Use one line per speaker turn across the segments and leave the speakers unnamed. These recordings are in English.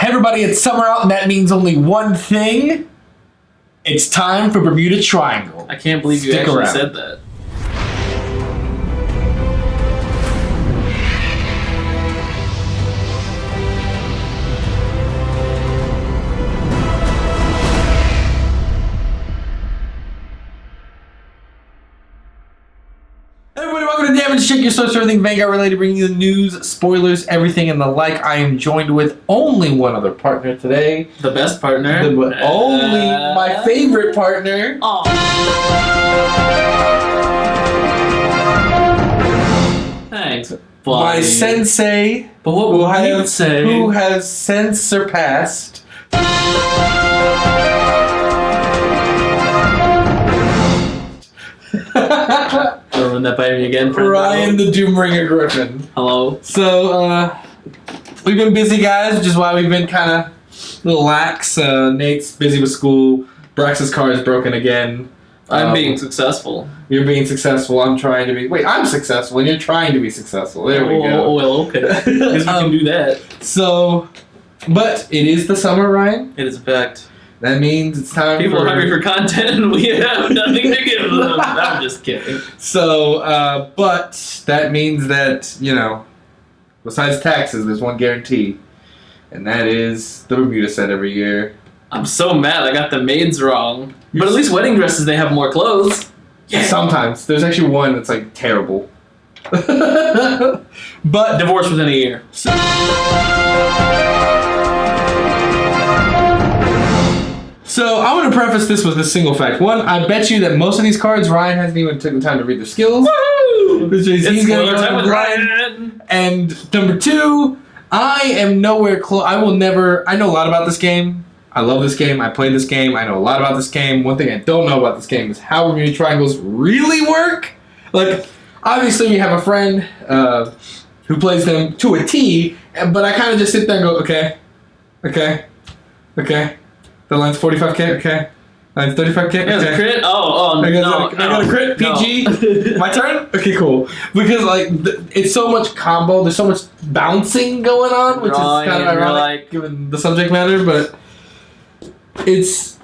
everybody, it's summer out, and that means only one thing. It's time for Bermuda Triangle.
I can't believe you actually said that.
Everybody, welcome to Damage Check, your source for everything Vanguard related, bringing you the news, spoilers, everything, and the like. I am joined with only one other partner today.
The best partner.
Only my favorite partner.
Thanks, buddy.
My sensei.
But what will I say?
Who has since surpassed.
Run that by me again.
Ryan the Doombringer Griffin.
Hello.
So, we've been busy, guys, which is why we've been kind of a little lax. Nate's busy with school. Brax's car is broken again.
I'm being successful.
You're being successful. I'm trying to be. Wait, I'm successful, and you're trying to be successful. There we go.
Oh, well, okay. I guess we can do that.
So, but it is the summer, Ryan.
It is a fact.
That means it's time
People are hungry for content, and we have nothing to give them. I'm just kidding.
So, but that means that, you know, besides taxes, there's one guarantee, and that is the Bermuda set every year.
I'm so mad I got the maids wrong. But at least wedding dresses, they have more clothes.
Yeah. Sometimes. There's actually one that's, like, terrible. But
divorce within a year.
So I want to preface this with a single fact. One, I bet you that most of these cards, Ryan hasn't even taken the time to read their skills.
Woo!
Which means he's going to
time with
Ryan. And number two, I am nowhere close. I know a lot about this game. I love this game. I played this game. I know a lot about this game. One thing I don't know about this game is how Bermuda Triangles really work. Like, obviously we have a friend who plays them to a T, but I kind of just sit there and go, okay. The line's 45k, okay. Line's 35k, okay.
Yeah, crit? I
got a crit, PG. My turn? Okay, cool. Because, like, it's so much combo, there's so much bouncing going on, which is kind of ironic given the subject matter, but it's...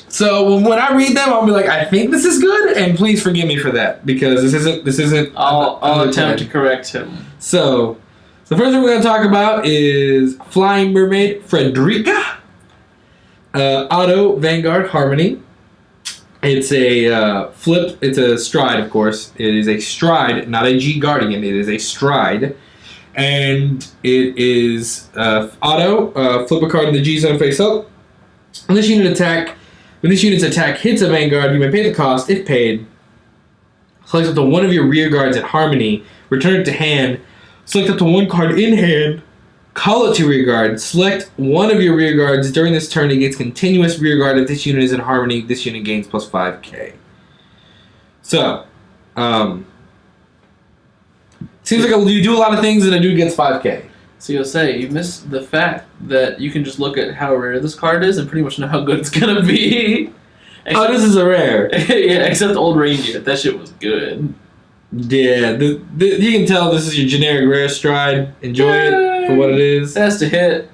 So, when I read them, I'll be like, I think this is good, and please forgive me for that, because this isn't...
I'll attempt to correct him.
So, the first thing we're going to talk about is Flying Mermaid Frederica. Auto Vanguard Harmony. It's a flip. It's a stride, of course. It is a stride, not a G-Guardian. It is a stride. And it is auto. Flip a card in the G-zone face up. When this unit's attack hits a Vanguard, you may pay the cost. If paid, select up to one of your rear guards at Harmony. Return it to hand. Select up to one card in hand. Call it to rear guard. Select one of your rear guards during this turn against continuous rear guard. If this unit is in Harmony, this unit gains plus 5k. So, seems like you do a lot of things and a dude gets 5k.
So you'll say, you missed the fact that you can just look at how rare this card is and pretty much know how good it's going to be.
Except, this is a rare.
Yeah, except Old Reindeer. That shit was good.
Yeah, you can tell this is your generic rare stride. Enjoy it for what it is.
It has to hit,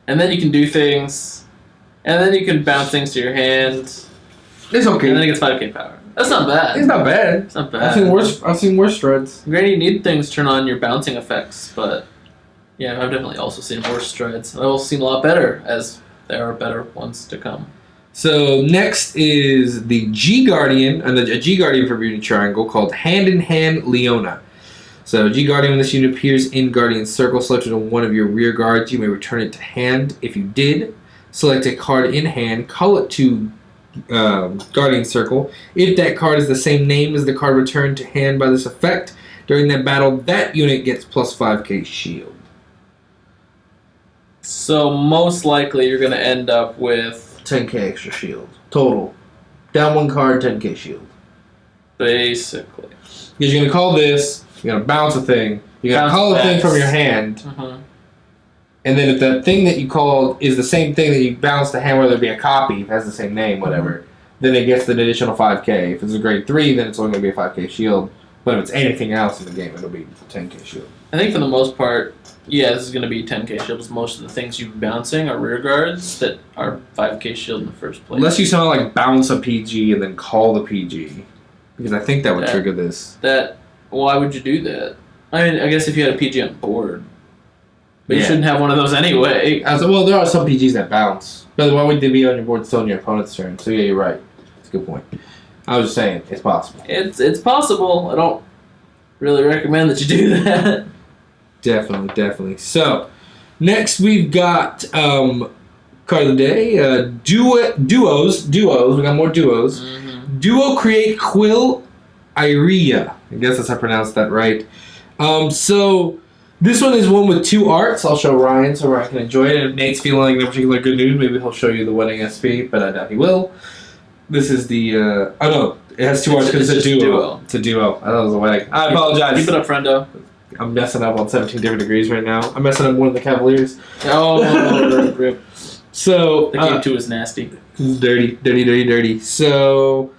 and then you can do things, and then you can bounce things to your hand.
It's okay.
And then it gets 5k power. That's not bad.
It's not bad.
It's not bad.
I've seen worse strides.
Granted, you need things to turn on your bouncing effects, but yeah, I've definitely also seen worse strides. I've also seen a lot better, as there are better ones to come.
So next is the G-Guardian, a G-Guardian for Bermuda Triangle called Hand in Hand Leona. So G-Guardian, when this unit appears in Guardian Circle, selected on one of your rear guards, you may return it to hand. If you did, select a card in hand, call it to Guardian Circle. If that card is the same name as the card returned to hand by this effect, during that battle, that unit gets plus 5k shield.
So most likely you're going to end up with
10k extra shield. Total. Down one card, 10k shield.
Basically.
Because you're going to call this, you're going to bounce a thing, you're going to call a thing from your hand, and then if that thing that you called is the same thing that you bounced to hand, whether it be a copy, if it has the same name, whatever, then it gets an additional 5k. If it's a grade 3, then it's only going to be a 5k shield. But if it's anything else in the game, it'll be 10k shield.
I think for the most part, yeah, this is going to be 10k shield. Most of the things you're bouncing are rear guards that are 5k shield in the first place.
Unless you somehow like bounce a PG and then call the PG, because I think that would trigger this.
Why would you do that? I mean, I guess if you had a PG on board, but you shouldn't have one of those anyway.
Well, there are some PGs that bounce, but why would they be on your board still on your opponent's turn? So yeah, you're right. That's a good point. I was just saying, it's possible.
It's possible. I don't really recommend that you do that.
Definitely. So, next we've got card of the day. Duos. We got more duos.
Mm-hmm.
Duo create Quill Iria. I guess that's how I pronounced that right. So, this one is one with 2 arts. I'll show Ryan so Ryan can enjoy it. And if Nate's feeling in particular good news, maybe he'll show you the winning SP, but I doubt he will. This is the... oh no, it has 2 arts because it's a duo. It's a duo. I thought it was a wedding. I apologize.
Keep it up, friendo.
I'm messing up on 17 different degrees right now. I'm messing up more than the Cavaliers.
Oh, rip.
So...
The game 2 is nasty.
Dirty. So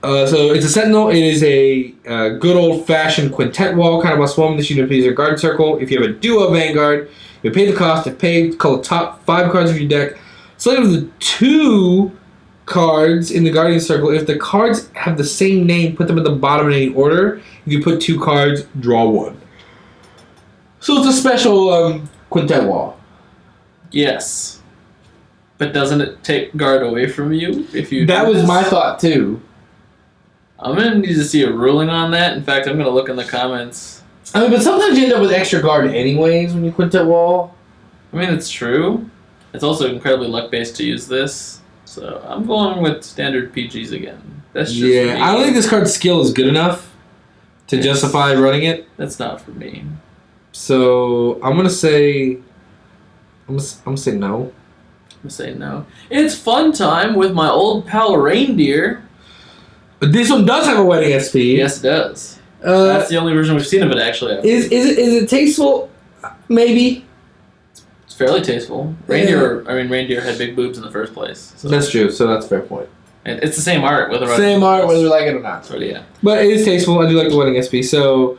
it's a Sentinel. It is a good old-fashioned quintet wall, kind of a swarm. This unit plays your guard circle. If you have a duo Vanguard, you pay the cost. If paid, call the top 5 cards of your deck. Select the 2 cards in the Guardian Circle. If the cards have the same name, put them at the bottom in any order. If you put 2 cards, draw 1. So it's a special quintet wall.
Yes. But doesn't it take guard away from you if you
That was my thought too.
I'm going to need to see a ruling on that. In fact, I'm going to look in the comments.
I mean, but sometimes you end up with extra guard anyways when you quintet wall.
I mean, it's true. It's also incredibly luck-based to use this. So I'm going with standard PGs again. That's just me.
I don't think this card's skill is good enough to justify running it.
That's not for me.
So I'm gonna say, I'm gonna say no.
I'm gonna say no. It's fun time with my old pal Reindeer.
But this one does have a wedding SP.
Yes, it does. That's the only version we've seen of it, actually.
Is it tasteful? Maybe.
It's fairly tasteful. Reindeer had big boobs in the first place. So.
That's true. So that's a fair point.
And it's the same art, whether
whether we like it or not.
So, yeah.
But it is tasteful. I do like the wedding SP. So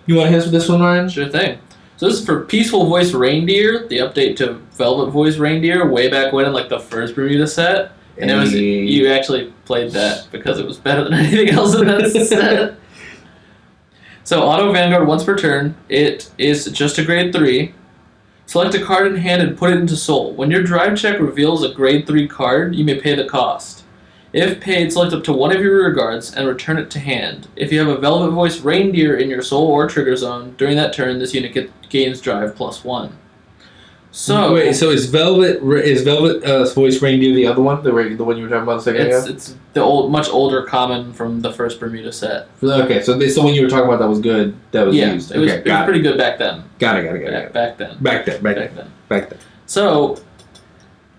you want to hit us with this one, Ryan?
Sure thing. So this is for Peaceful Voice Reindeer, the update to Velvet Voice Reindeer, way back when in like the first Bermuda set. And it was you actually played that because it was better than anything else in that set. So auto Vanguard once per turn. It is just a grade 3. Select a card in hand and put it into soul. When your drive check reveals a grade 3 card, you may pay the cost. If paid, select up to one of your rear guards and return it to hand. If you have a Velvet Voice Reindeer in your soul or trigger zone, during that turn, this unit gains drive +1. So
wait, so is Velvet Voice Reindeer the other one, the one you were talking about a second ago?
It's the much older common from the first Bermuda set.
Okay, so the one you were talking about that was good, that was used.
It was pretty good back then.
Got it.
Back then.
Back then.
So,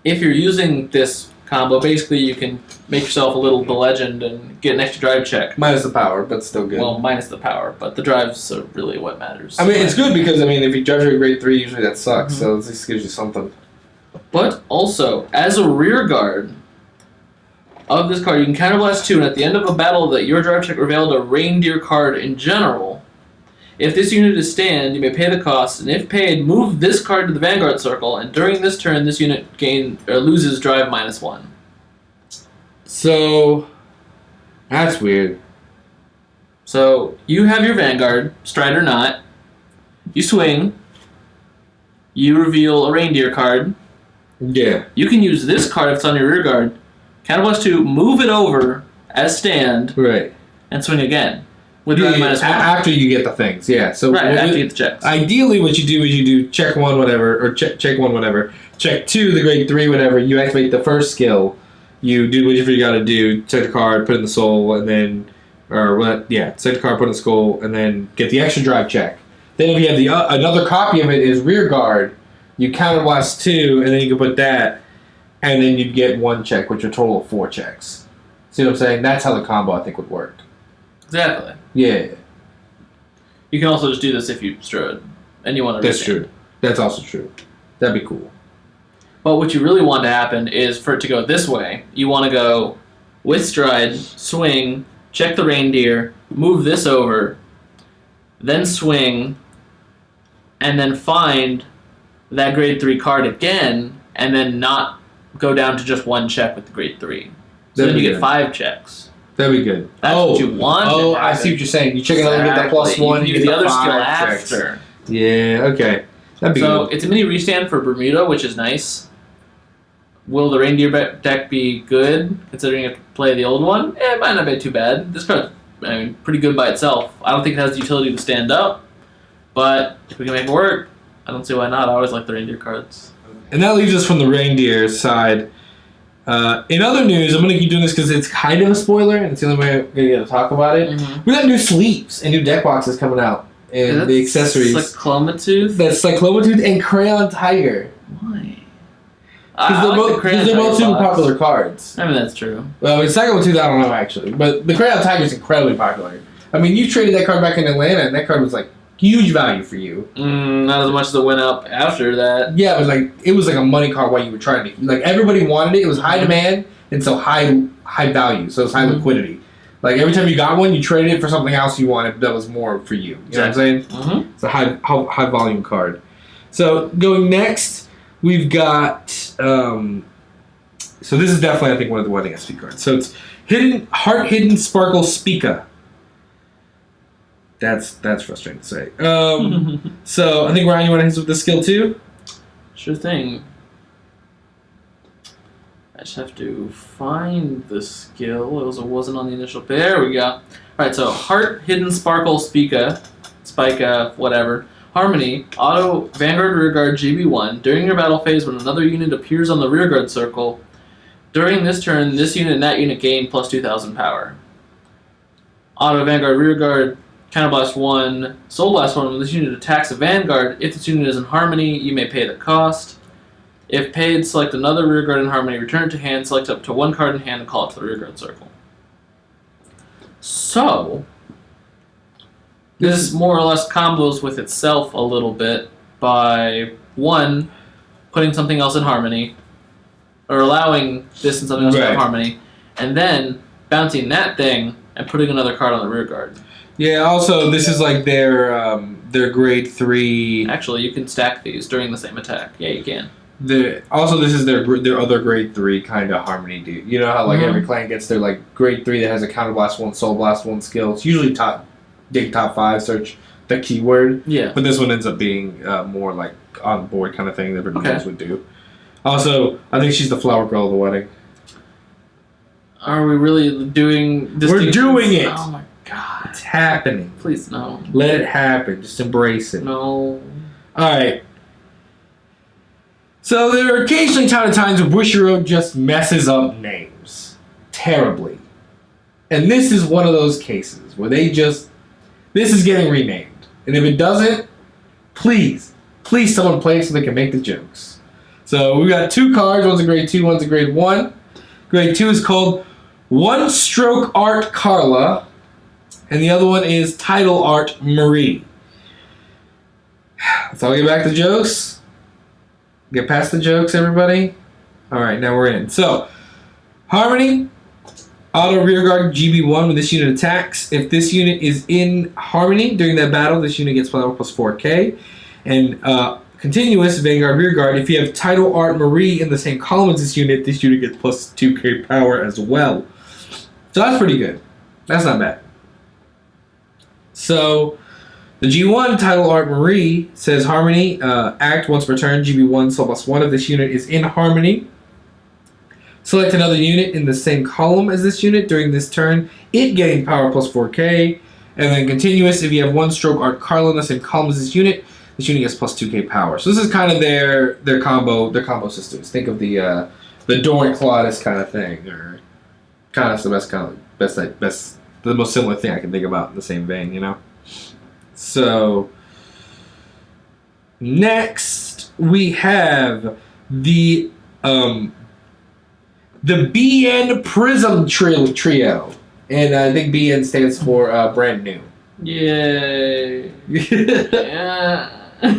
if you're using this combo, basically you can make yourself a little the legend and get an extra drive check.
Minus the power, but still good.
Well, minus the power, but the drives are really what matters.
I mean, it's good because, if you drive your grade 3, usually that sucks, so this gives you something.
But also, as a rear guard of this card, you can counterblast 2, and at the end of a battle that your drive check revealed a reindeer card in general. If this unit is stand, you may pay the cost, and if paid, move this card to the Vanguard circle, and during this turn, this unit loses drive -1.
So, that's weird.
So, you have your Vanguard, stride or not, you swing, you reveal a reindeer card.
Yeah.
You can use this card if it's on your rear guard, counterblast 2, move it over as stand,
right,
and swing again. With drive -1.
After you get the things, yeah. So
after you get the checks.
Ideally, what you do is you do check 1, whatever, or check 1, whatever. Check 2, the grade 3, whatever. You activate the first skill. You do whatever you got to do. Set the card, put it in the soul, and then, set the card, put it in the skull, and then get the extra drive check. Then if you have another copy of it is rear guard, you counterblast 2, and then you can put that, and then you'd get 1 check, which are a total of 4 checks. See what I'm saying? That's how the combo I think would work.
Exactly.
Yeah.
You can also just do this if you strode, and you want to.
That's true. That's also true. That'd be cool.
But what you really want to happen is for it to go this way. You want to go with stride, swing, check the reindeer, move this over, then swing, and then find that grade 3 card again, and then not go down to just one check with the grade 3. So then you get 5 checks.
That'd be good.
That's what you want.
Oh, I see what you're saying. You check it out and get that +1.
You get the other skill
5 checks.
after.
Yeah, okay. That'd be
So
good.
it's a mini restand for Bermuda, which is nice. Will the reindeer deck be good, considering you have to play the old one? It might not be too bad. This card's pretty good by itself. I don't think it has the utility to stand up, but if we can make it work, I don't see why not. I always like the reindeer cards.
And that leaves us from the reindeer side. In other news, I'm going to keep doing this because it's kind of a spoiler, and it's the only way I'm going to get to talk about it.
Mm-hmm.
We got new sleeves and new deck boxes coming out. And the accessories.
Cyclomatooth?
That's Cyclomatooth and Crayon Tiger.
Why?
Because they're both super popular cards.
I mean, that's true.
Well, with Cyclomatooth, I don't know, actually. But the Crayon Tiger is incredibly popular. I mean, you traded that card back in Atlanta, and that card was, like, huge value for you.
Not as much as it went up after that.
Yeah, but, like, it was like a money card while you were trying to... Like, everybody wanted it. It was high demand, and so high value. So it was high liquidity. Like, every time you got one, you traded it for something else you wanted that was more for you. You know what I'm saying?
Mm-hmm.
It's a high volume card. So, going next, we've got... so this is definitely, I think, one of the wedding SP cards. So it's Heart Hidden Sparkle Spica. That's frustrating to say. So I think, Ryan, you want to hit us with the skill too?
Sure thing. I just have to find the skill. It wasn't on the initial. There we go. Alright, so Heart Hidden Sparkle Spica, whatever. Harmony, auto Vanguard Rearguard GB1. During your battle phase, when another unit appears on the rearguard circle, during this turn, this unit and that unit gain plus 2,000 power. Auto Vanguard Rearguard, Counterblast 1, Soul Blast 1. When this unit attacks a Vanguard, if this unit is in Harmony, you may pay the cost. If paid, select another rearguard in Harmony, return it to hand, select up to one card in hand, and call it to the rearguard circle. So, this more or less combos with itself a little bit by, one, putting something else in Harmony, or allowing this and something else in Harmony, and then bouncing that thing and putting another card on the rearguard.
Yeah, also, this is like their grade 3...
Actually, you can stack these during the same attack. Yeah, you can.
Also, this is their other grade 3 kind of Harmony dude. You know how like every clan gets their like grade 3 that has a Counterblast 1, Soul Blast 1 skill. It's usually top 5, search the keyword.
Yeah.
But this one ends up being more like on board kind of thing that Bermudas would do. Also, I think she's the flower girl of the wedding.
Are we really doing this?
We're doing it!
Oh my god.
It's happening.
Please, no.
Let it happen. Just embrace it.
No.
Alright. So there are occasionally times where Bushiroad just messes up names. Terribly. And this is one of those cases where this is getting renamed. And if it doesn't, please someone play it so they can make the jokes. So we got 2 cards. One's a grade 2, one's a grade 1. Grade 2 is called One Stroke Art Carla. And the other one is Title Art Marie. Let's all get back to jokes. Get past the jokes, everybody. Alright, now we're in. So, Harmony, auto rearguard GB1 when this unit attacks. If this unit is in Harmony during that battle, this unit gets plus 4k. And continuous Vanguard rearguard, if you have Title Art Marie in the same column as this unit gets plus 2k power as well. So that's pretty good. That's not bad. So, the G1 Title Art Marie says Harmony, act once per turn, GB1, Soul plus 1 if this unit is in Harmony. Select another unit in the same column as this unit during this turn, it getting power plus 4k. And then continuous, if you have One Stroke Art Carla in the same column as this unit gets plus 2k power. So this is kind of their combo systems. Think of the Dorant Claudus kind of thing, or kind of the the most similar thing I can think about in the same vein, you know? So, next we have the BN Prism Trio. And I think BN stands for brand new.
Yay. Yeah.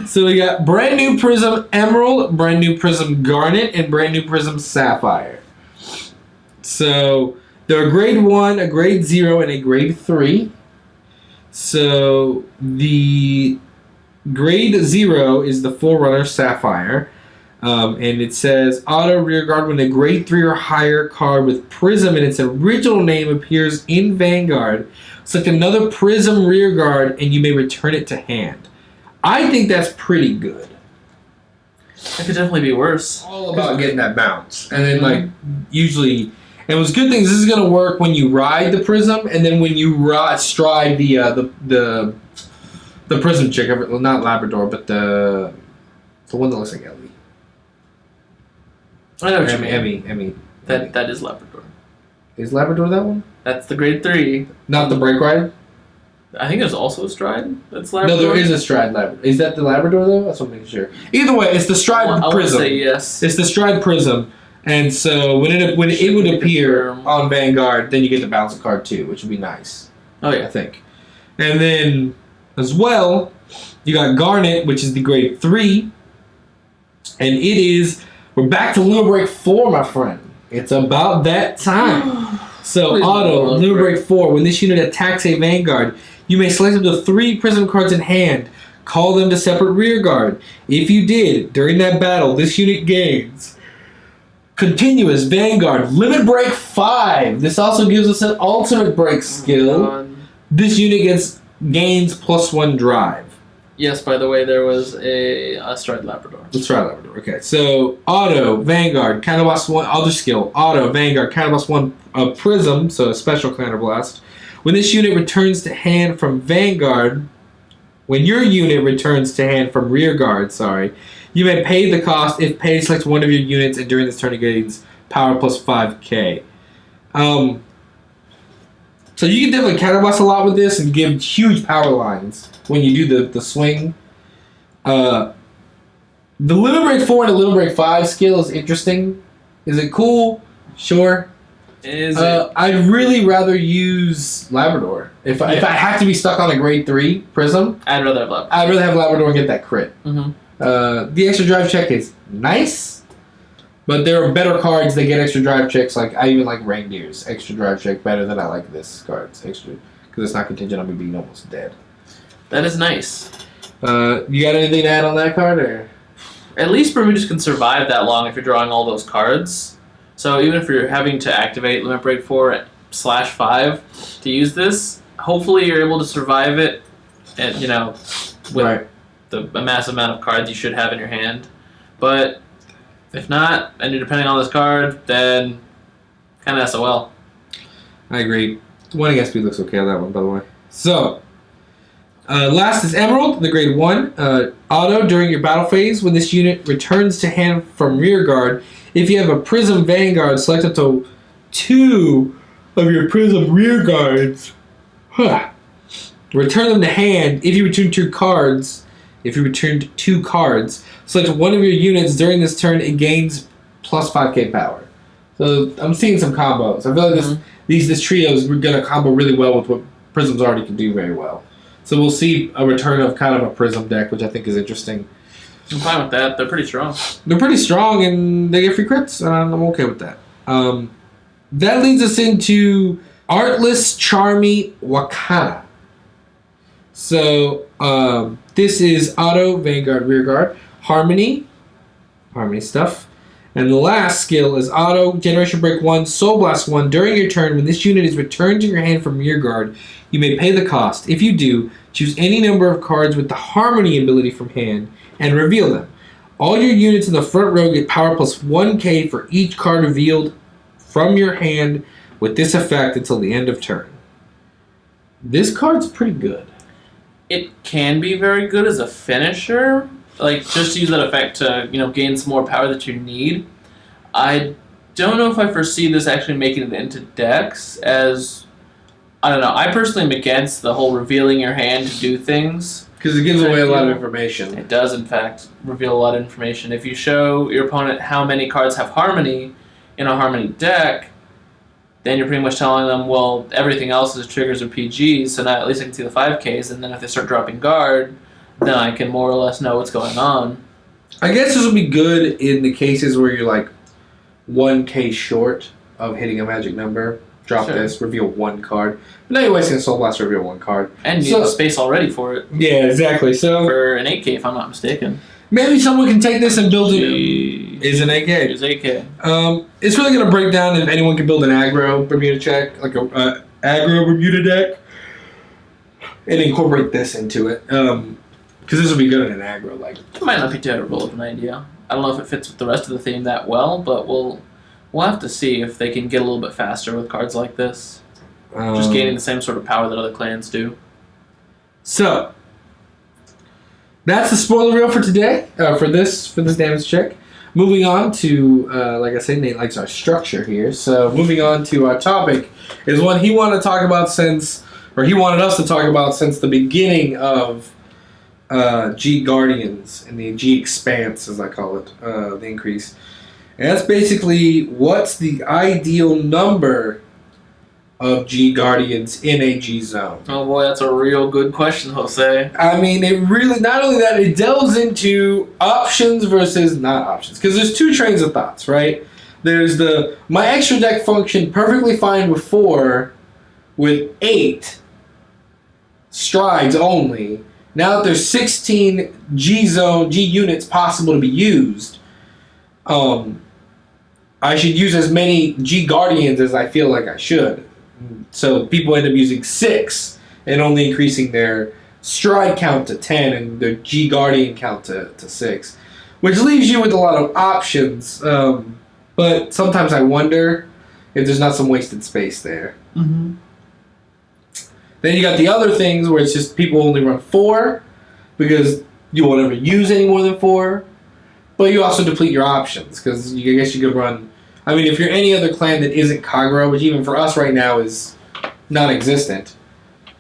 So we got brand new Prism Emerald, brand new Prism Garnet, and brand new Prism Sapphire. So There are grade 1, a grade 0, and a grade 3. So the grade 0 is the Forerunner Sapphire. And it says, auto rearguard when a grade 3 or higher card with Prism in its original name appears in Vanguard. Select another Prism rearguard and you may return it to hand. I think that's pretty good.
It could definitely be worse.
All about getting that bounce. And then, usually... And what's good thing is this is going to work when you ride the Prism, and then when you stride the Prism chick, not Labrador, but the one that looks like Ellie.
I know what you mean.
Emmy.
That is Labrador.
Is Labrador that one?
That's the grade 3.
Not the brake ride?
I think there's also a stride that's Labrador.
No, there is a stride Labrador. Is that the Labrador, though? That's what I'm making sure. Either way, it's the stride Prism.
I would say yes.
It's the stride Prism. And so when it would appear on Vanguard, then you get the bounce card too, which would be nice.
Oh, yeah.
I think. And then, as well, you got Garnet, which is the grade 3. And it is... We're back to Limit Break 4, my friend. It's about that time. So, auto, Limit Break 4. When this unit attacks a Vanguard, you may select up to 3 Prism cards in hand. Call them to separate rear guard. If you did, during that battle, this unit gains continuous Vanguard Limit Break 5. This also gives us an Ultimate Break skill. This unit gains +1 drive.
Yes, by the way, there was a Stride Labrador.
The Stride Labrador, okay. So, auto, Vanguard, Counterblast 1, other skill. Auto, Vanguard, Counterblast 1, Prism, so a special Counterblast. When this unit returns to hand from Vanguard, when your unit returns to hand from rear guard, you may pay the cost. If paid, select one of your units, and during this turn it gains power +5k. So you can definitely counterblast a lot with this and give huge power lines when you do the swing. The Limit Break 4 and the Limit Break 5 skill is interesting. Is it cool? Sure.
Is it?
I'd really rather use Labrador. If I have to be stuck on a grade 3 Prism,
I'd rather have Labrador.
I'd rather have Labrador and get that crit.
Mm-hmm.
The extra drive check is nice, but there are better cards that get extra drive checks. Like I even like Reindeer's extra drive check better than I like this card's extra because it's not contingent on me being almost dead.
That is nice.
You got anything to add on that card, or?
At least Bermuda can survive that long if you're drawing all those cards. So even if you're having to activate Limit Break 4/5 to use this, hopefully you're able to survive it, and with a massive amount of cards you should have in your hand. But if not, and you're depending on this card, then kind of SOL.
I agree. 1 against speed looks okay on that one, by the way. So, last is Emerald, the grade 1. Auto, during your battle phase, when this unit returns to hand from rear guard, if you have a Prism Vanguard, select up to 2 of your Prism rear guards. Return them to hand. If you return 2 cards, select one of your units during this turn, it gains +5k power. So I'm seeing some combos. I feel like this trio is going to combo really well with what Prisms already can do very well. So we'll see a return of kind of a Prism deck, which I think is interesting.
I'm fine with that. They're pretty strong.
They're pretty strong, and they get free crits, and I'm okay with that. That leads us into Artless Charmy Wakana. So this is Auto, Vanguard, Rearguard, Harmony stuff. And the last skill is Auto, Generation Break 1, Soul Blast 1. During your turn, when this unit is returned to your hand from Rearguard, you may pay the cost. If you do, choose any number of cards with the Harmony ability from hand and reveal them. All your units in the front row get power +1k for each card revealed from your hand with this effect until the end of turn. This card's pretty good.
It can be very good as a finisher, like just to use that effect to gain some more power that you need. I don't know if I foresee this actually making it into decks, as I don't know. I personally am against the whole revealing your hand to do things.
Because it gives away a lot of information.
It does, in fact, reveal a lot of information. If you show your opponent how many cards have Harmony in a Harmony deck, then you're pretty much telling them, well, everything else is triggers or PGs, so now at least I can see the 5Ks, and then if they start dropping guard, then I can more or less know what's going on.
I guess this will be good in the cases where you're like 1k short of hitting a magic number. drop this, reveal 1 card. But now you're wasting a Soul Blast, reveal 1 card.
And you have space already for it.
Yeah, exactly. So
for an 8K, if I'm not mistaken.
Maybe someone can take this and build it. Is an 8K.
Is 8K.
It's really going to break down if anyone can build an aggro Bermuda check, like a aggro Bermuda deck, and incorporate this into it. Because this will be good in an aggro. Like,
it might not be terrible of an idea. I don't know if it fits with the rest of the theme that well, but we'll have to see if they can get a little bit faster with cards like this. Just gaining the same sort of power that other clans do.
So, that's the spoiler reel for today, for this damage check. Moving on to, like I said, Nate likes our structure here. So, moving on to our topic is one he wanted to talk about he wanted us to talk about since the beginning of G-Guardians and the G-Expanse, as I call it, the increase. And that's basically what's the ideal number of G-Guardians in a G-Zone?
Oh boy, that's a real good question, Jose.
I mean, it really, not only that, it delves into options versus not options. Because there's 2 trains of thoughts, right? There's my extra deck functioned perfectly fine with 4, with 8 strides only. Now that there's 16 G-Zone, G-units possible to be used, I should use as many G-Guardians as I feel like I should. So people end up using 6 and only increasing their stride count to 10 and their G-Guardian count to 6. Which leaves you with a lot of options, but sometimes I wonder if there's not some wasted space there.
Mm-hmm.
Then you got the other things where it's just people only run 4 because you won't ever use any more than 4. But you also deplete your options because I guess you could run. I mean, if you're any other clan that isn't Kagura, which even for us right now is non-existent.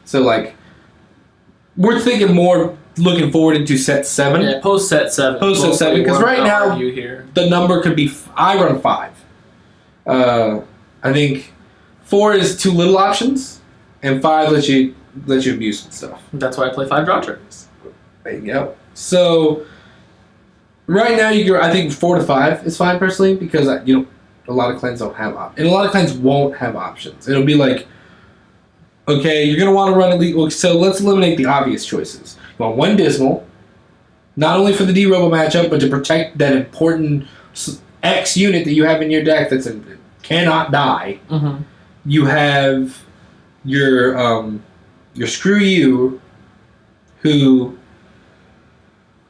So, like, we're thinking more looking forward into set 7.
Yeah, post set 7.
Post set 7, because right now the number could be. I run 5. I think 4 is too little options, and 5 lets you abuse and stuff.
That's why I play 5 draw turns.
There you go. So right now, I think 4 to 5 is fine personally because a lot of clans don't have options, and a lot of clans won't have options. It'll be like, okay, you're gonna want to run elite. So let's eliminate the obvious choices. You want 1 Dismal, not only for the D-Robo matchup, but to protect that important X unit that you have in your deck that cannot die.
Mm-hmm.
You have your Screw You, who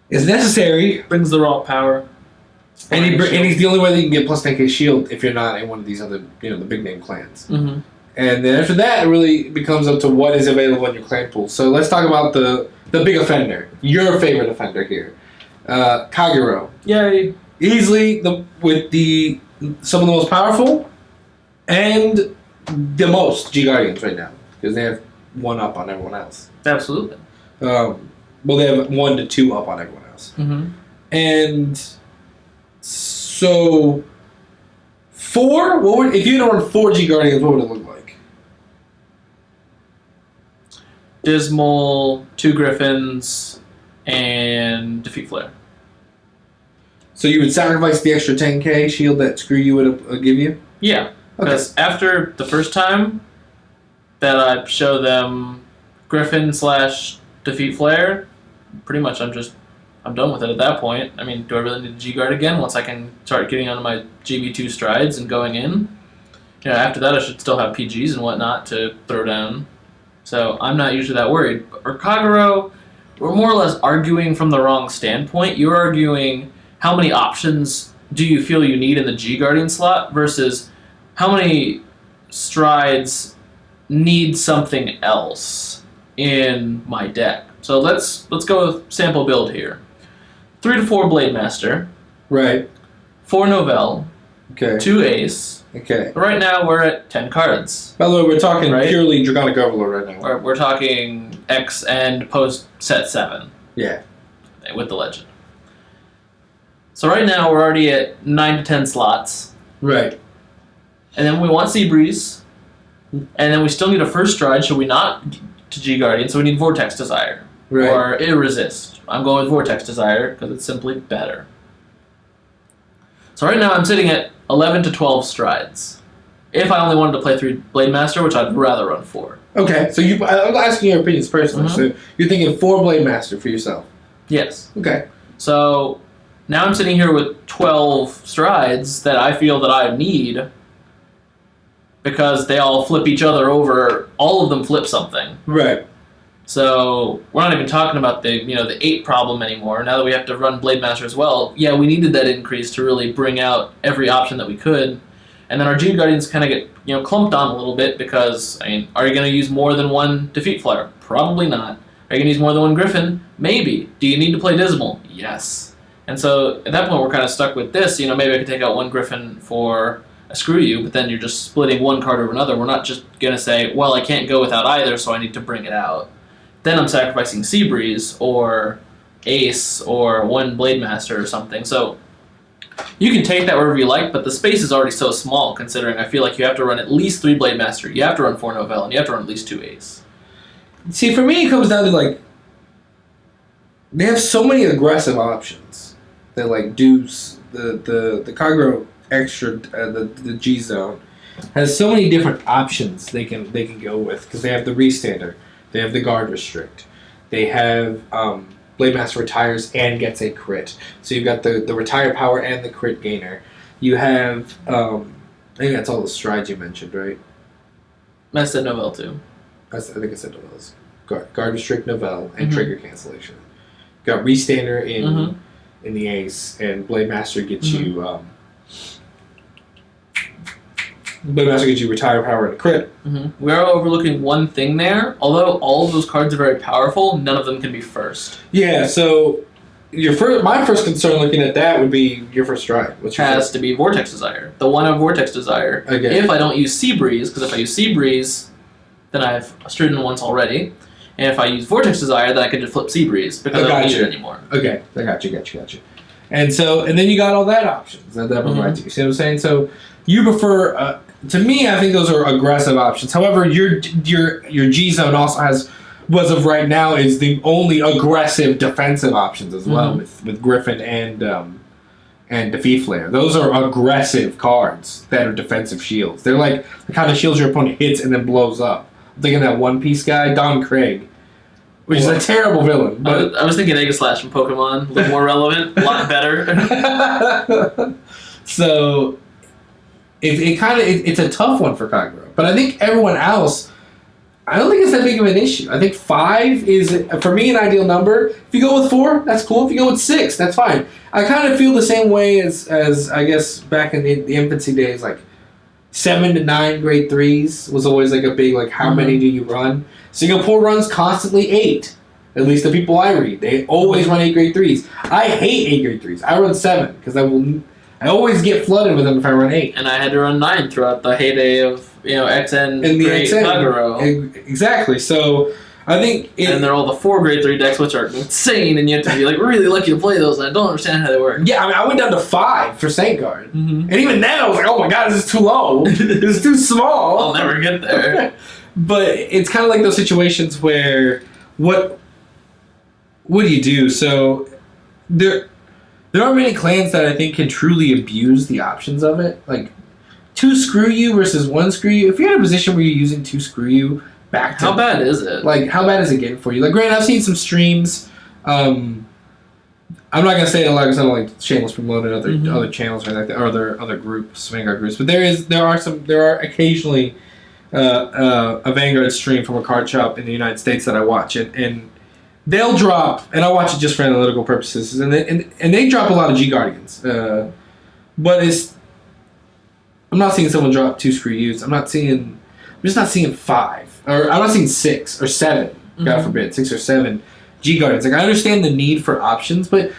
is necessary.
Brings the raw power.
And he's the only way that you can get plus 10k shield if you're not in one of these other, the big name clans.
Mm-hmm.
And then after that, it really becomes up to what is available in your clan pool. So let's talk about the big offender, your favorite offender here, Kagero.
Yay!
Easily some of the most powerful and the most G-Guardians right now because they have 1 up on everyone else.
Absolutely.
Well, they have 1 to 2 up on everyone else.
Mm-hmm.
And so 4, if you had to run 4 G-Guardians, what would it look like?
Dismal, 2 Griffins, and Defeat Flare.
So you would sacrifice the extra 10k shield that Screw You would give you?
Yeah, because after the first time that I show them Griffin / Defeat Flare, pretty much I'm done with it at that point. I mean, do I really need a G-Guard again once I can start getting onto my GB2 strides and going in? After that I should still have PGs and whatnot to throw down. So I'm not usually that worried. Or Kagero, we're more or less arguing from the wrong standpoint. You're arguing how many options do you feel you need in the G-Guardian slot versus how many strides need something else in my deck. So let's go with sample build here. 3 to 4 Blade Master.
Right.
4 Novell.
Okay.
2 Ace.
Okay.
Right now we're at 10 cards.
By the way, we're talking purely Draconic Overlord right now.
We're talking X and post set 7.
Yeah.
With the legend. So right now we're already at 9 to 10 slots.
Right.
And then we want Seabreeze. And then we still need a first stride, should we not, to G-Guardian, so we need Vortex Desire.
Right.
Or Irresist. I'm going with Vortex Desire because it's simply better. So right now I'm sitting at 11 to 12 strides. If I only wanted to play 3 Blade Master, which I'd rather run 4.
Okay, so I'm asking your opinions personally. So you're thinking 4 Blade Master for yourself?
Yes.
Okay.
So now I'm sitting here with 12 strides that I feel that I need because they all flip each other over. All of them flip something.
Right.
So we're not even talking about the 8 problem anymore. Now that we have to run Blade Master as well, yeah, we needed that increase to really bring out every option that we could. And then our G-Guardians kind of get clumped on a little bit because, are you going to use more than 1 Defeat Flare? Probably not. Are you going to use more than 1 Griffin? Maybe. Do you need to play Dismal? Yes. And so at that point we're kind of stuck with this. Maybe I could take out 1 Griffin for a Screw You, but then you're just splitting one card over another. We're not just going to say, well, I can't go without either, so I need to bring it out. Then I'm sacrificing Seabreeze or Ace or 1 Blade Master or something. So you can take that wherever you like, but the space is already so small considering I feel like you have to run at least 3 Blade Master, you have to run 4 Novell, and you have to run at least 2 Ace.
See, for me it comes down to they have so many aggressive options. They're Deuce, the Kagro extra, the G zone has so many different options they can go with because they have the Restander, they have the Guard Restrict, they have Blade Master retires and gets a crit. So you've got the retire power and the crit gainer. You have, I think that's all the strides you mentioned, right?
I said Novell too.
I think I said Novell's. Guard Restrict, Novell, and Trigger Cancellation. Got Restander in the Ace, and Blade Master gets you... Blade Master gets you retire power and a crit.
We are overlooking one thing there. Although all of those cards are very powerful, none of them can be first.
Yeah, so my first concern looking at that would be your first stride. What's your
has to be Vortex Desire. The one of Vortex Desire.
Okay.
If I don't use Seabreeze, because if I use Seabreeze, then I have Struden once already. And if I use Vortex Desire, then I can just flip Seabreeze because I don't need it anymore. Okay,
I got you. And then you got all that options that provides you. See what I'm saying? So you prefer... to me, I think those are aggressive options. However, your G zone also has, as of right now, is the only aggressive defensive options as well with Griffin and Defeat Flare. Those are aggressive cards that are defensive shields. They're like the kind of shields your opponent hits and then blows up. I'm thinking that One Piece guy, Don Craig, which is a terrible villain. But
I was thinking Aegislash from Pokemon, a little more relevant, a lot better.
So. It's a tough one for Kagura. But I think everyone else, I don't think it's that big of an issue. I think 5 is, for me, an ideal number. If you go with 4, that's cool. If you go with 6, that's fine. I kind of feel the same way as I guess, back in the infancy days, 7 to 9 grade 3s was always a big, how many do you run? Singapore runs constantly 8. At least the people I read. They always run 8 grade 3s. I hate 8 grade 3s. I run 7 because I always get flooded with them if I run 8.
And I had to run 9 throughout the heyday of, XN
and the
Great
XN.
Kagero.
Exactly. So I think...
and they're all the 4 grade 3 decks, which are insane, and you have to be really lucky to play those, and I don't understand how they work.
Yeah, I went down to 5 for Vanguard. And even then I was like, oh my god, this is too low. This is too small.
I'll never get there.
But it's kind of like those situations where, what do you do? So there are many clans that I think can truly abuse the options of it. 2 Screw You versus 1 Screw You. If you're in a position where you're using 2 Screw You back to...
How bad is it?
How bad is it getting for you? Granted, I've seen some streams. I'm not going to say it a lot because I don't like shameless promoting other channels or other groups, Vanguard groups. But there are occasionally a Vanguard stream from a card shop in the United States that I watch. And they'll drop, and I watch it just for analytical purposes, and they drop a lot of G-Guardians. But I'm not seeing someone drop 2 Screw Yous. I'm just not seeing 5. Or I'm not seeing 6 or 7, God forbid, 6 or 7 G-Guardians. I understand the need for options, but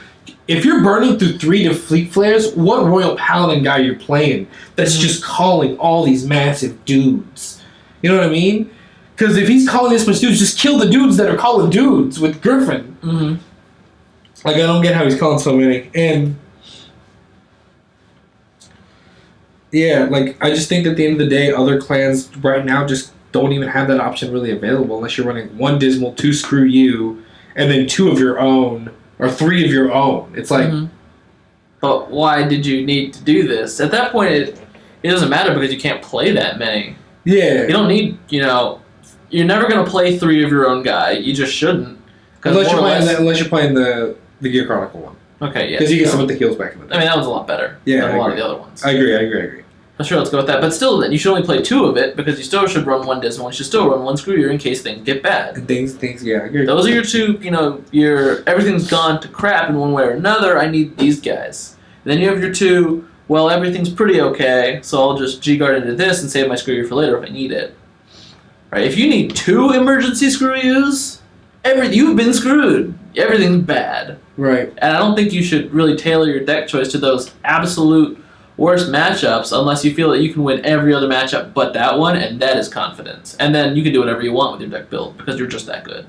if you're burning through 3 Defeat Flares, what Royal Paladin guy you're playing that's just calling all these massive dudes? You know what I mean? Because if he's calling this much dudes, just kill the dudes that are calling dudes with Griffin. I don't get how he's calling so many. And yeah, I just think at the end of the day, other clans right now just don't even have that option really available unless you're running 1 Dismal, 2 Screw You, and then 2 of your own, or 3 of your own. It's
But why did you need to do this? At that point, it doesn't matter because you can't play that many.
Yeah.
You don't need, you're never going to play 3 of your own guy. You just shouldn't.
Unless you're playing the Gear Chronicle one.
Okay, yeah.
Because you get some of the heals back in the day.
I mean, that one's a lot better than a lot of the other ones.
I agree.
Sure, let's go with that. But still, then you should only play 2 of it because you still should run 1 Dismal. You should still run 1 Screw You in case things get bad.
And things, yeah. I agree.
Those are your 2. Your everything's gone to crap in one way or another. I need these guys. And then you have your 2. Well, everything's pretty okay, so I'll just G-Guard into this and save my Screw You for later if I need it. Right? If you need 2 emergency Screw Yous, you've been screwed. Everything's bad.
Right.
And I don't think you should really tailor your deck choice to those absolute worst matchups unless you feel that you can win every other matchup but that one, and that is confidence. And then you can do whatever you want with your deck build because you're just that good.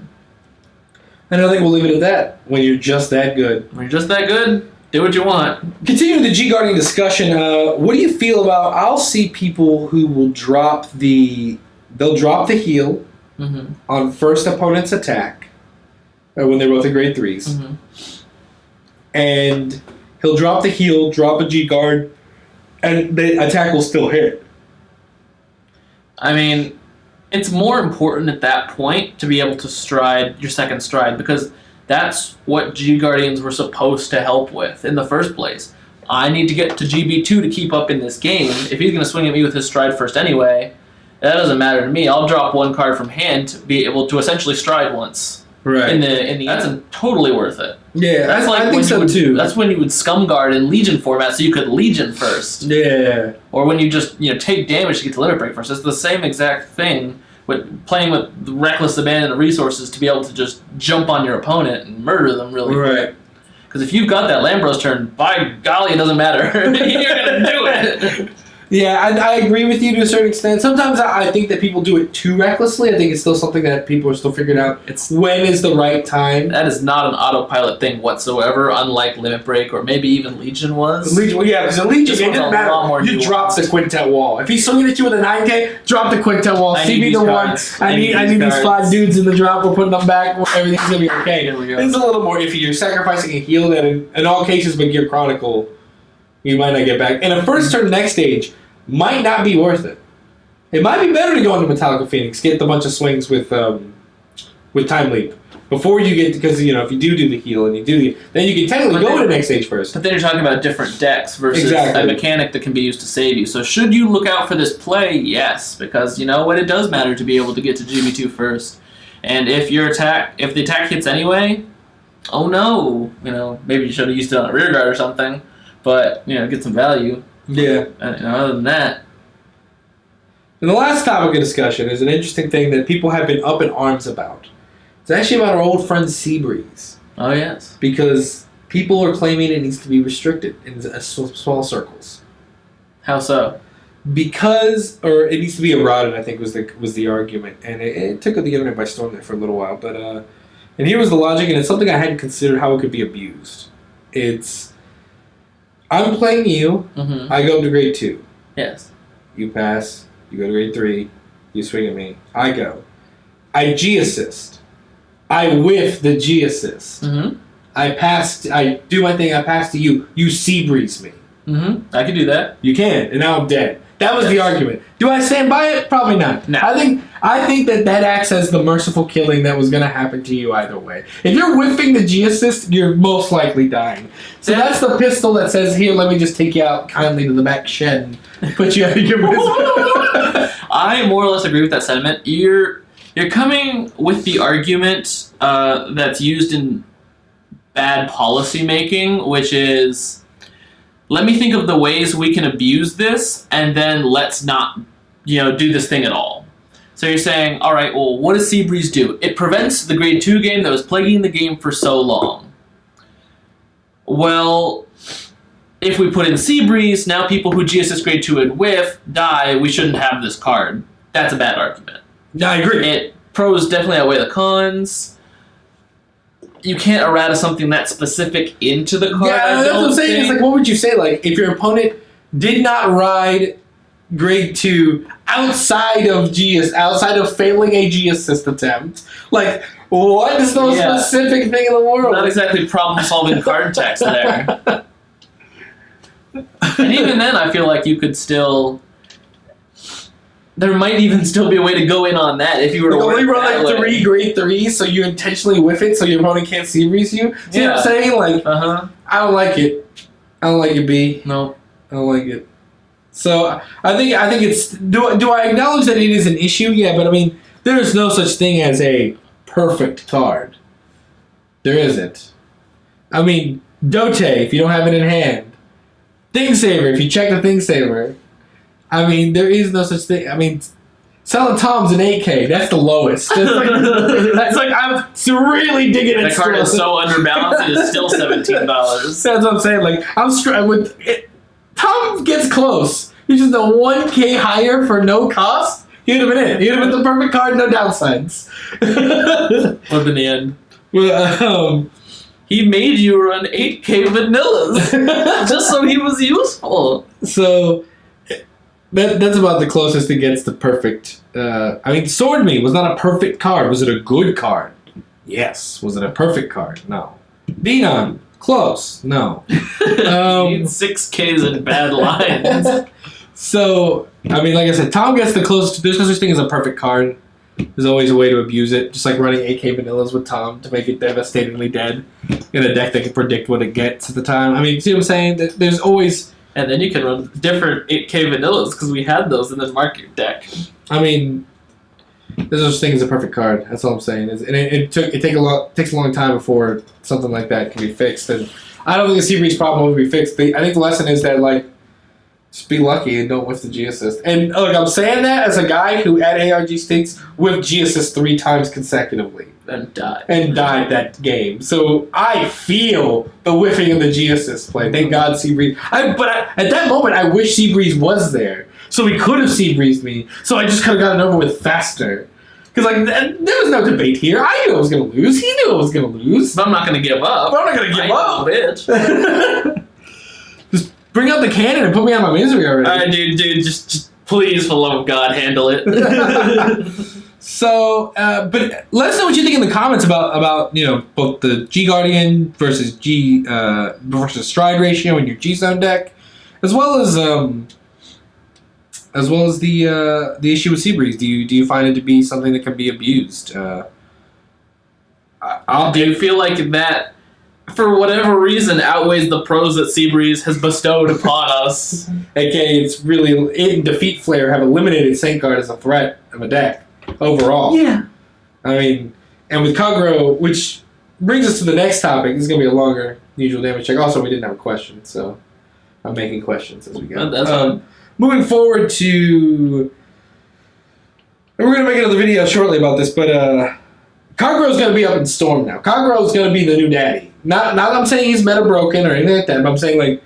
And I think we'll leave it at that. When you're just that good.
When you're just that good, do what you want.
Continuing the G-Guarding discussion, what do you feel about, I'll see people who will drop the heal on first opponent's attack when they're both at grade 3s. And he'll drop the heal, drop a G-Guard, and the attack will still hit.
I mean, it's more important at that point to be able to stride your second stride because that's what G-Guardians were supposed to help with in the first place. I need to get to GB2 to keep up in this game. If he's going to swing at me with his stride first anyway, that doesn't matter to me. I'll drop 1 card from hand to be able to essentially stride once.
Right.
In the that's totally worth it.
Yeah,
that's
I think so too.
That's when you would Scum Guard in Legion format, so you could Legion first.
Yeah.
Or when you just take damage to get to Limit Break first. It's the same exact thing with playing with reckless abandon of resources to be able to just jump on your opponent and murder them really quick. Because if you've got that Lambros turn, by golly, it doesn't matter. You're gonna do it.
Yeah, I agree with you to a certain extent. Sometimes I think that people do it too recklessly. I think it's still something that people are still figuring out. When is the right time?
That is not an autopilot thing whatsoever, unlike Limit Break or maybe even Legion was.
Legion, yeah, because in Legion, it doesn't matter. You drop the Quintet Wall. If he's swinging at you with a 9K, drop the Quintet Wall. See me the one. I need these 5 dudes in the drop. We're putting them back. Everything's going to be okay.
Here we go.
It's a little more iffy. You're sacrificing a heal that in all cases with Gear Chronicle, you might not get back. And a first turn next stage might not be worth it. It might be better to go into Metallica Phoenix, get the bunch of swings with Time Leap before you get, because if you do the heal and then you can technically go to the next stage first.
But then you're talking about different decks versus a mechanic that can be used to save you. So should you look out for this play? Yes, because you know what, it does matter to be able to get to GB2 first. And if the attack hits anyway, oh no, maybe you should have used it on a rear guard or something, but get some value.
Yeah.
Other than that.
And the last topic of discussion is an interesting thing that people have been up in arms about. It's actually about our old friend Seabreeze.
Oh, yes.
Because people are claiming it needs to be restricted in small circles.
How so?
Or it needs to be Errata, I think was the argument. And it took the internet by storm there for a little while. But and here was the logic, and it's something I hadn't considered how it could be abused. I'm playing you.
Mm-hmm.
I go up to grade 2.
Yes.
You pass. You go to grade 3. You swing at me. I go. I G-assist. I whiff the G-assist.
Mm-hmm.
I pass. I do my thing. I pass to you. You Sebreeze me.
Mm-hmm. I can do that.
You can, and now I'm dead. That was the argument. Do I stand by it? Probably not.
No.
I think that acts as the merciful killing that was going to happen to you either way. If you're whiffing the G-assist, you're most likely dying. So that's the pistol that says, here, let me just take you out kindly to the back shed and put you out of your misery.
I more or less agree with that sentiment. You're coming with the argument that's used in bad policy making, which is, let me think of the ways we can abuse this, and then let's not, do this thing at all. So you're saying, all right, well, what does Seabreeze do? It prevents the grade 2 game that was plaguing the game for so long. Well, if we put in Seabreeze, now people who G-assist grade 2 and whiff die, we shouldn't have this card. That's a bad argument.
No, I agree.
Pros definitely outweigh the cons. You can't errata something that specific into the card.
Yeah, that's what I'm saying. It's like, what would you say? If your opponent did not ride grade 2 outside of failing a G-assist attempt, what is the most specific thing in the world?
Not exactly problem-solving card text there. And even then, I feel like you could still. There might even still be a way to go in on that if you were to
only
work
run
that
like
way.
3 grade 3s, so you intentionally whiff it so your opponent can't Seabreeze you. See what I'm saying? Like, I don't like it. I don't like it, B.
No.
I don't like it. So I think it's. Do I acknowledge that it is an issue? Yeah, but I mean, there is no such thing as a perfect card. There isn't. I mean, Dote, if you don't have it in hand. Thing Saver, if you check the Thing Saver. I mean, there is no such thing. I mean, selling Tom's an 8K. That's the lowest. That's like I'm really digging it.
That card is so underbalanced, it is still $17.
That's what I'm saying. Like, with it, Tom gets close. He's just a 1K higher for no cost. He'd have been it. He'd have been the perfect card, no downsides.
Would have been the end.
Well,
he made you run 8K vanillas just so he was useful.
So that's about the closest it gets to perfect. I mean, Sword Me was not a perfect card. Was it a good card? Yes. Was it a perfect card? No. Denon, close. No.
You need 6Ks in bad lines.
So, I mean, like I said, Tom gets the closest. There's no such thing as a perfect card. There's always a way to abuse it, just like running AK vanillas with Tom to make it devastatingly dead in a deck that can predict what it gets at the time. I mean, see what I'm saying? There's always...
And then you can run different 8K vanillas, because we had those, and then mark your deck.
I mean, there's no such thing as a perfect card. That's all I'm saying. And it takes a long time before something like that can be fixed. And I don't think the Seabreeze problem will be fixed. I think the lesson is that, like, just be lucky and don't whiff the G-Assist. And look, I'm saying that as a guy who at ARG Stakes whiffed G-Assist 3 times consecutively.
And died.
And died that game. So I feel the whiffing of the G-Assist play. Thank God Seabreeze. But at that moment, I wish Seabreeze was there. So he could have Seabreezed me. So I just could have gotten it over with faster. Because like there was no debate here. I knew I was going to lose. He knew I was going to lose.
But I'm not going to give up.
But I'm not going to give up.
Bitch.
Just bring out the cannon and put me out of my misery already.
Alright, dude, just please, for the love of God, handle it.
So, but let us know what you think in the comments about both the G-Guardian versus versus Stride ratio in your G-Zone deck, as well as the issue with Seabreeze. Do you find it to be something that can be abused? Do
you feel like that, for whatever reason, outweighs the pros that Seabreeze has bestowed upon us?
AKA, it's really it and Defeat Flare have eliminated Vanguard as a threat of a deck. Overall.
Yeah.
I mean, and with Kagro, which brings us to the next topic. This is going to be a longer usual damage check. Also, we didn't have a question, so I'm making questions as we go.
That's fine.
Moving forward to... And we're going to make another video shortly about this, but Kagro's going to be up in Storm now. Kagro's going to be the new daddy. Not I'm saying he's meta broken or anything like that, but I'm saying, like,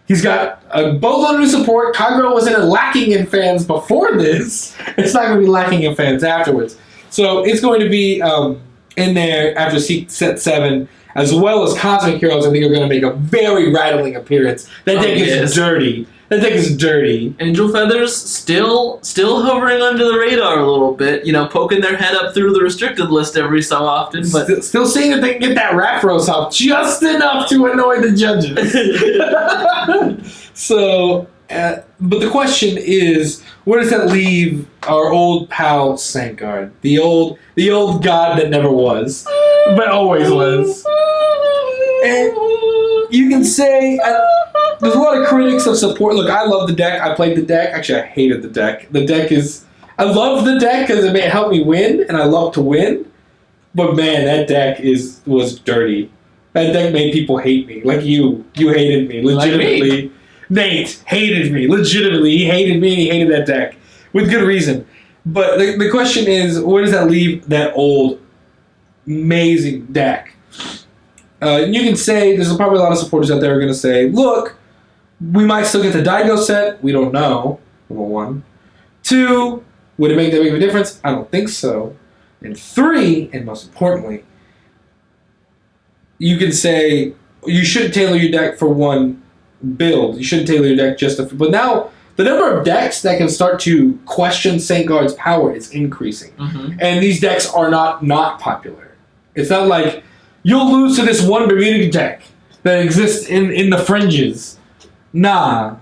he's got a boatload of new support. Kagro wasn't lacking in fans before this. It's not going to be lacking in fans afterwards. So it's going to be in there after set 7, as well as Cosmic Heroes. I think are going to make a very rattling appearance. That deck is dirty. That deck is dirty.
Angel Feathers still hovering under the radar a little bit. Poking their head up through the restricted list every so often. But
still seeing if they can get that Rakdos off just enough to annoy the judges. So, but the question is, where does that leave our old pal Vanguard, the old god that never was, but always was? And you can say there's a lot of critics of support. Look, I love the deck. I played the deck. Actually, I hated the deck. The deck is. I love the deck because it helped me win, and I love to win. But man, that deck was dirty. That deck made people hate me. Like you hated me legitimately.
Like me.
Nate hated me legitimately. He hated me. And he hated that deck with good reason. But the question is, where does that leave that old, amazing deck? You can say there's probably a lot of supporters out there who are going to say, look, we might still get the Daigo set. We don't know. Number 1. 2, would it make that big of a difference? I don't think so. And 3, and most importantly, you can say you shouldn't tailor your deck for one build. You shouldn't tailor your deck just but now the number of decks that can start to question Vanguard's power is increasing. Mm-hmm. And these decks are not popular. It's not like you'll lose to this one Bermuda deck that exists in the fringes. Nah.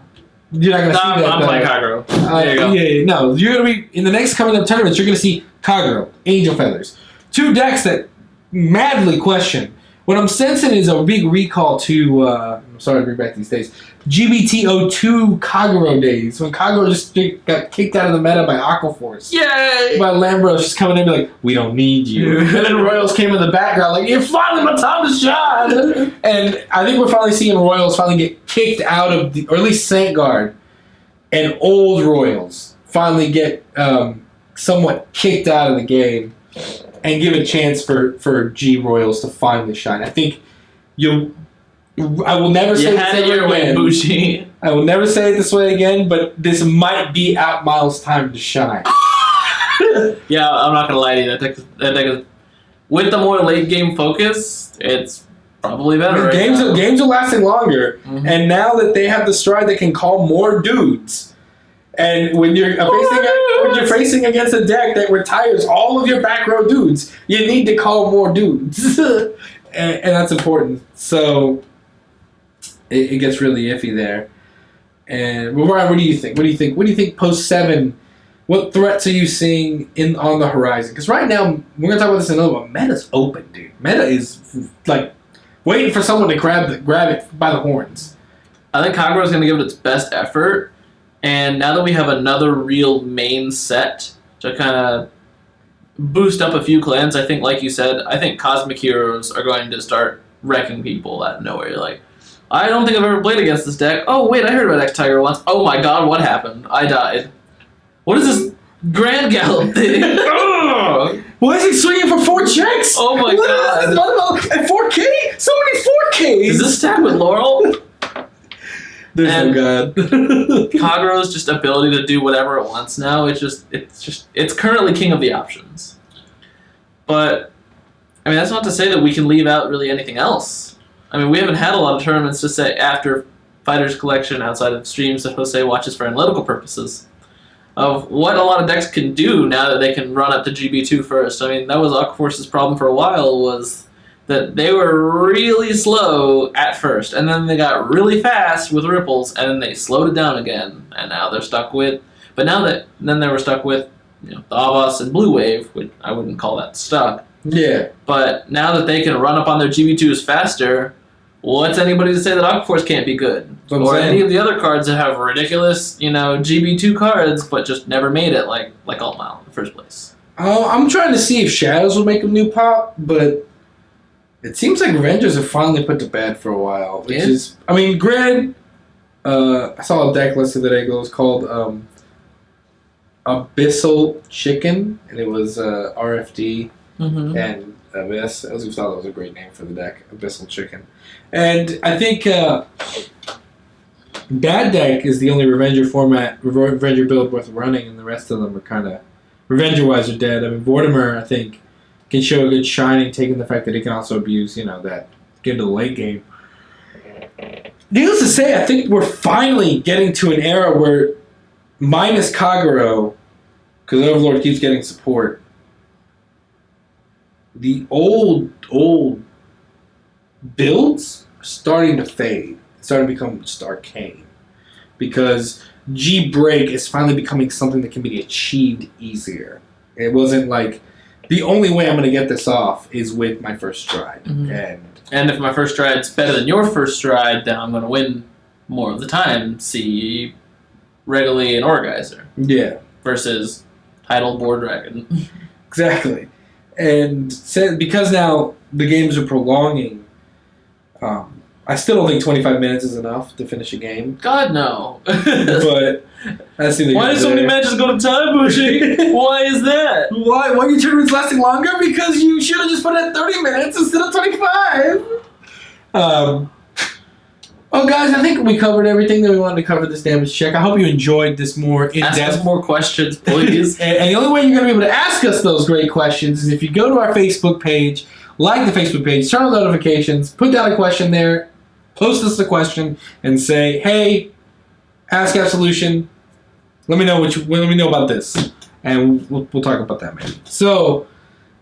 You're not going to see that.
I'm playing Kagero. There you go.
Yeah, no. You're going to be, in the next coming up tournaments, you're going to see Kagero, Angel Feathers. 2 decks that madly question. What I'm sensing is a big recall to, I'm sorry to bring back these days, GBT02 Kagero days, when Kagero just got kicked out of the meta by Aquaforce.
Yay!
By Lambros just coming in and be like, we don't need you. And then Royals came in the background like, it's finally my time to shine. And I think we're finally seeing Royals finally get kicked out of, the, or at least Vanguard and old Royals finally get somewhat kicked out of the game and give a chance for G Royals to finally shine. I think I will never say this ever again.
Bushi.
I will never say it this way again, but this might be out Miles' time to shine.
Yeah, I'm not gonna lie to you. That deck is, with the more late game focus, it's probably better.
Games are lasting longer, and now that they have the stride that can call more dudes, and when you're facing against a deck that retires all of your back row dudes, you need to call more dudes, and that's important. So it gets really iffy there. And Ryan, what do you think? What do you think post 7? What threats are you seeing on the horizon? Because right now we're gonna talk about this in another one. Meta's open, dude. Meta is like waiting for someone to grab it by the horns.
I think Kagero's gonna give it its best effort. And now that we have another real main set to kind of boost up a few clans, I think, like you said, I think Cosmic Heroes are going to start wrecking people out of nowhere. You're like, I don't think I've ever played against this deck. Oh, wait, I heard about X-Tiger once. Oh my god, what happened? I died. What is this Grand Gallop thing?
Why is he swinging for 4 checks?
Oh my god.
And 4K? So many 4Ks!
Is this stack with Laurel?
There's no god.
Kagero's just ability to do whatever it wants now, it's currently king of the options. But, I mean, that's not to say that we can leave out really anything else. I mean, we haven't had a lot of tournaments to say after Fighters Collection outside of streams that Jose watches for analytical purposes of what a lot of decks can do now that they can run up to GB2 first. I mean, that was Aquaforce's problem for a while, was that they were really slow at first, and then they got really fast with ripples, and then they slowed it down again, and now they're stuck with. But then they were stuck with, the Avos and Blue Wave, which I wouldn't call that stuck.
Yeah.
But now that they can run up on their GB2s faster, what's anybody to say that Aquaforce can't be good? Or any of the other cards that have ridiculous, GB2 cards, but just never made it like Alt Mile in the first place.
Oh, I'm trying to see if Shadows will make a new pop, but it seems like Revengers have finally put to bed for a while. Which is, I mean, granted, I saw a deck listed today. It was called Abyssal Chicken, and it was RFD and Abyss. I just thought that was a great name for the deck, Abyssal Chicken. And I think that deck is the only Revenger build worth running, and the rest of them are kind of, Revenger-wise, are dead. I mean, Vortimer, I think, can show a good shining, taking the fact that he can also abuse, that get into the late game. Needless to say, I think we're finally getting to an era where, minus Kagero, because Overlord keeps getting support, the old builds are starting to fade. It's starting to become just arcane. Because G-Break is finally becoming something that can be achieved easier. It wasn't like, the only way I'm going to get this off is with my first stride.
And if my first stride's better than your first stride, then I'm going to win more of the time. See Regally and Orgeyser.
Yeah.
Versus Tidal Boar Dragon.
Exactly. And because now the games are prolonging, I still don't think 25 minutes is enough to finish a game.
God, no.
But that's the
why do so many matches go to time, Bushi? Why is that?
Why are your tournaments lasting longer? Because you should have just put it at 30 minutes instead of 25. Well, guys, I think we covered everything that we wanted to cover this damage check. I hope you enjoyed this more in-depth.
Ask us more questions, please.
and the only way you're going to be able to ask us those great questions is if you go to our Facebook page, like the Facebook page, turn on notifications, put down a question there, post us a question, and say, hey, Ask Absolution, let me know about this. And we'll talk about that, maybe. So,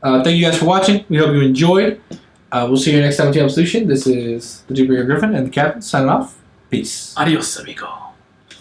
thank you guys for watching. We hope you enjoyed. We'll see you next time on Team Absolution. This is the Jupiter Griffin and the Captain signing off. Peace.
Adios, amigo.